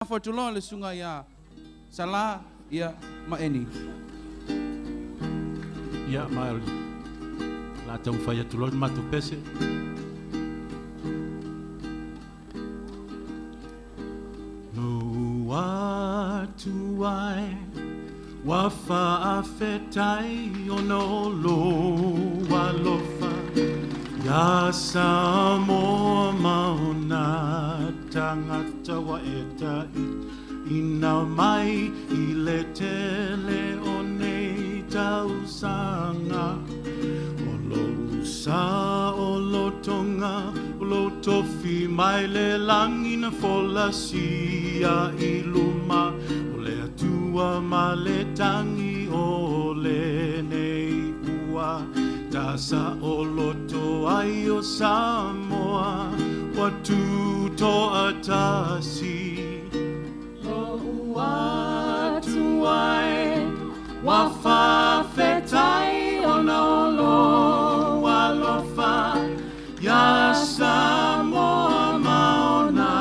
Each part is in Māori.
For tulo le sunga ya sala ya maeni. Ya mal la tau faya tulol matu pese no tu ai wa fa afetai ono lo wa lofa ya samo mauna tangata wa eta ina mai ile tele one tausanga olo sa olo tonga olo tofi mai le langi na fola sia iluma ole atua male tangi ole nei ua tasa olo to aio Samoa watu to atasi watu ai wafa fetai onolo walofa ya Samoa maona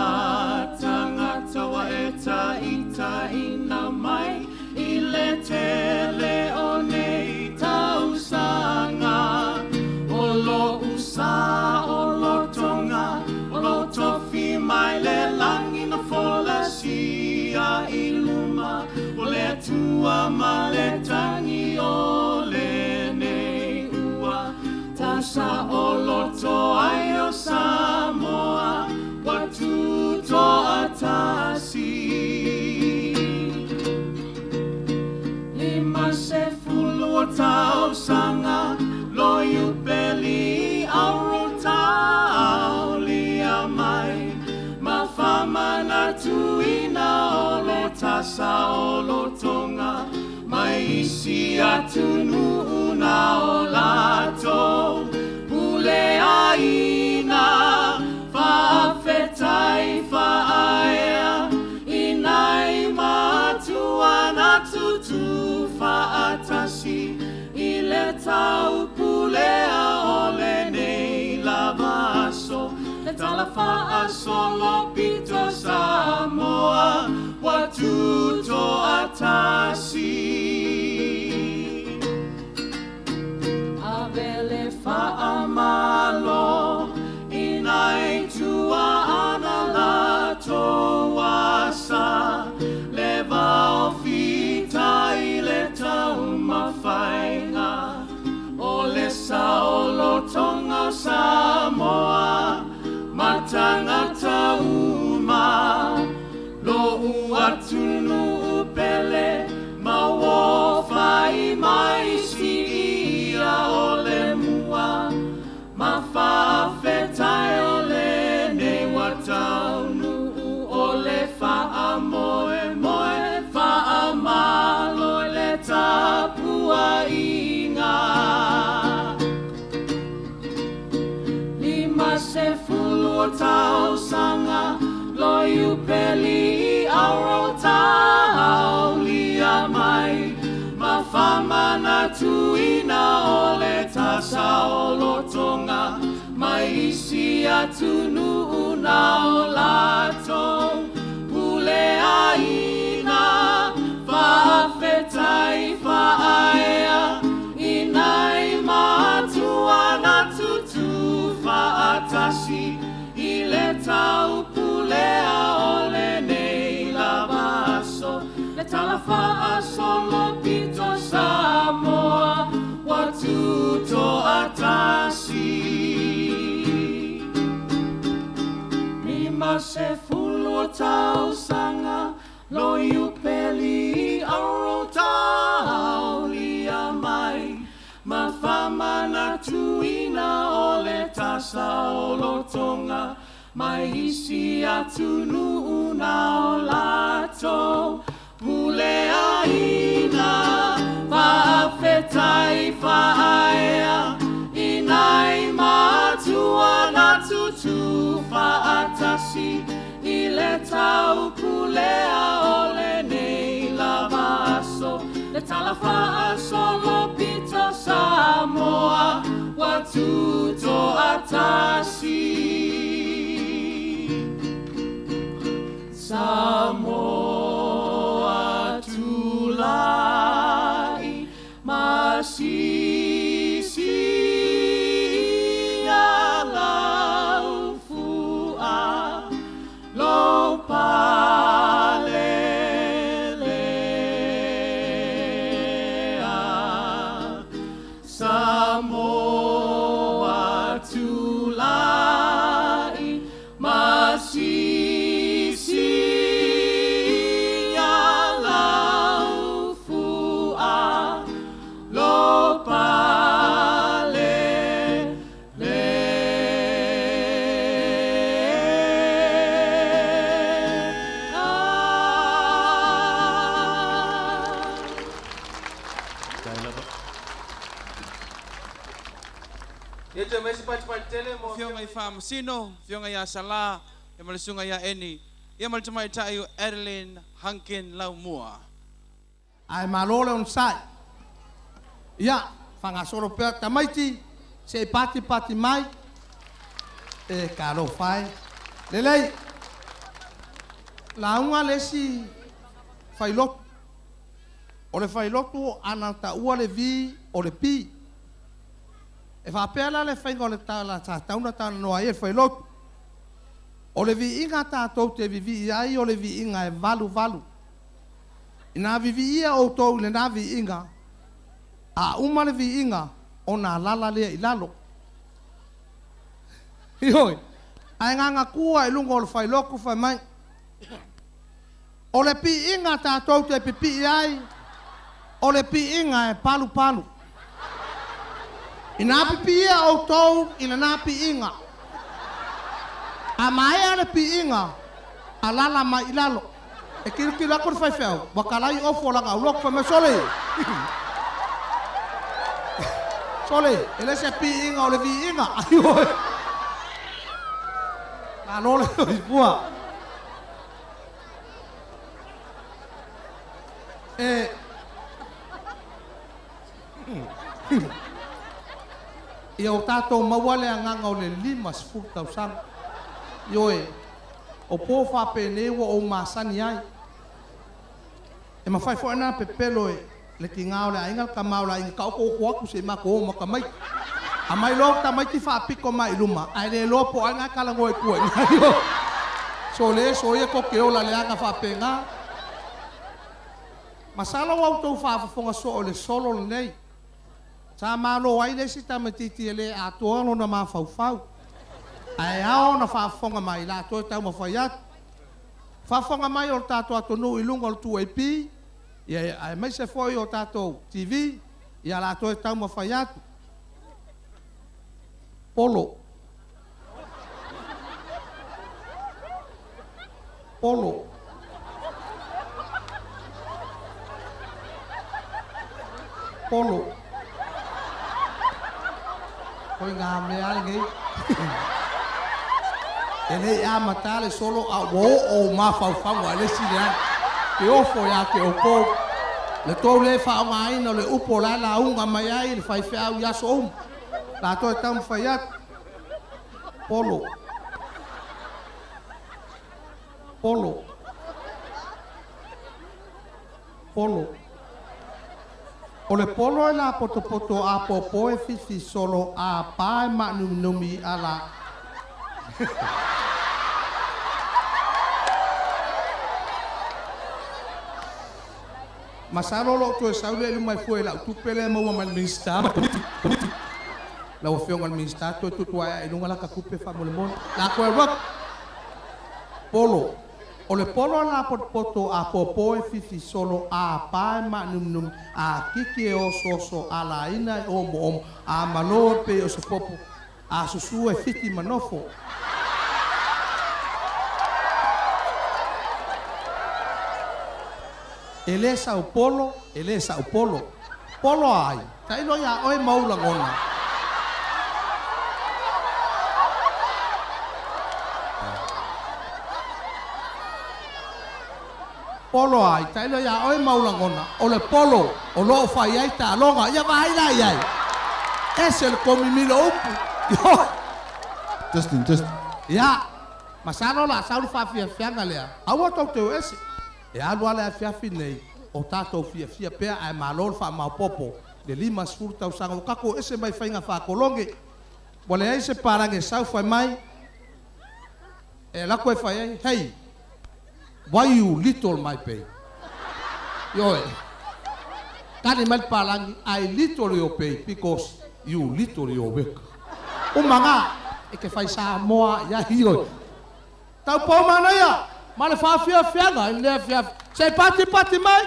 tangata wa eta ita ina mai ile tele one tausanga olo usa olo tonga olo tofi mai le langi na fola sia iluma ole tua male tangi ole nei ua tasa oloto aio Samoa watu to atasi lima se fulu tau sanga loyu peli aurotau lia mai mafama na tuina ole tasa olo tonga mai isi atunu una olato pule aina fa fetai fa aya inai matua na tutu fa atasi ile tau pule ole nei lavaso le talafa solo pito Samoa watu to atasi avele fa amalo inai tua analato wasa leva ofita ile tau mafainga ole saolo tonga Samoa matangata uma lo uatunu pele mawo fai mai sia ole mua mafa fetai ole ne wataunu ole fa amoe moe fa amalo le tapua inga lima se fulu tau sanga loyu peli aurotau lia mai mafama na tuina ole tasa olo tonga mai isi atunu una olato pule aina fa fetai fa aya inai matua na tutu fa atasi ile tau pulea ole nei lavaso le talafa solo pito Samoa watu to atasi mima se fulu tau sanga loyu peli aurotau lia mai mafama na tuina ole tasa olo tonga mai isi atunu una olato pule aina fa fetai fa aya inai matua na tutu fa atasi ile tau pulea ole nei lavaso le talafa solo pito Samoa watu to atasi Samoa Fionga i whamasino, fionga ia sala, ia malisunga ia eni, ia malitamai tayo Adeline Hankin Laumua. Ai malole on sai. Ia, whangasoro pea tamaiti, se pati mai, e karo whai. Lelei, launga lesi whailotu. O le whailotu ana ta ua le vi o le pi. E whapela le whainga o le tauna tāna noa i e whailotu. O le vi inga tātou te vivi iai o le vi inga e valu. Ina vivi ia o tau le nā vi inga. A uma le vi inga o nā lala lea i lalo. Ihoi, ai nganga kua i lungo o le whailoku whaimai. O le pi inga tātou te pipi iai. O le pi inga e palu. Ina pipi ia o tau ina nā pi inga. A mai le pi inga a lala mai i lalo. E kiri ako le whaifeau. Wakalai ofo langa au loko me sole. Sole, ele se pi inga o le vi inga. Aioi. Ka lole o i pua. Ia o tātou mawale a nganga o le 5,000. Ioe, o pō whape ua o māsani ai. E mawhai fo ana pepelo e le ki ngā o le ainga ka maula inga ka oko aku se mako o maka mai. A mai lo ta mai ti whapiko mai luma. Ai le lopo anga kalango e kua. So le so ia ko ke ola le anga whape ngā. Masala wau tau whafafonga so o le solo nei. Sa malo ai le si tamatiti le atoa no na mawhau. Ai ao na whafonga mai la to tau mawhaiat. Whafonga mai o tato atonu i lunga o tu pi. Ia ai mai se foi o tato TV. Ia la to tau mawhaiat. Polo. Polo. Polo. Koi ngā mea ngai. Ele a matale solo a wo o mawhauwhanga le sirean. Ke ofo ya ke opo. Le tau le whaonga ina le upo la unga mai ai le whaiwhau ya so La toi tam whaiat. Polo. Polo. Polo. O le polo e la poto a popo e fifi solo a pae ma numi a la. Masalo lo to saule lu mai foi la tu pele mo mal minsta. La o fiong al minsta to tu tua e lunga la ka kupe fa mon. La ko rock. Polo. O le polo la poto a popo e fifi solo a pae ma num a kiki e o soso a la ina o mo a malo pe o so popo a susu e fiti manofo. Ele Sao Paulo, Polo ai. Tai no ya oi maula ngona. Polo ai, tai no ya oi maula ngona. O le polo, o lo fai ai ta longa, ia vai lai ai. Ese el comimilo upu. Just. Ya. Masano la saulu fa fianga lea. Awa tau teu ese. E alu ala fiafi nei o tātou fia pea ai malol fa maupopo le 5,000 o kako ese mai whainga whakolonge wale ai se parange sau whai mai e lako e whai ai hey, why you little my pay yoe kani mai parangi I little your pay because you little your work umanga e ke whai sa moa ya hioi tau pau mana ia Male fa fianga, le fia. Sei pati mai.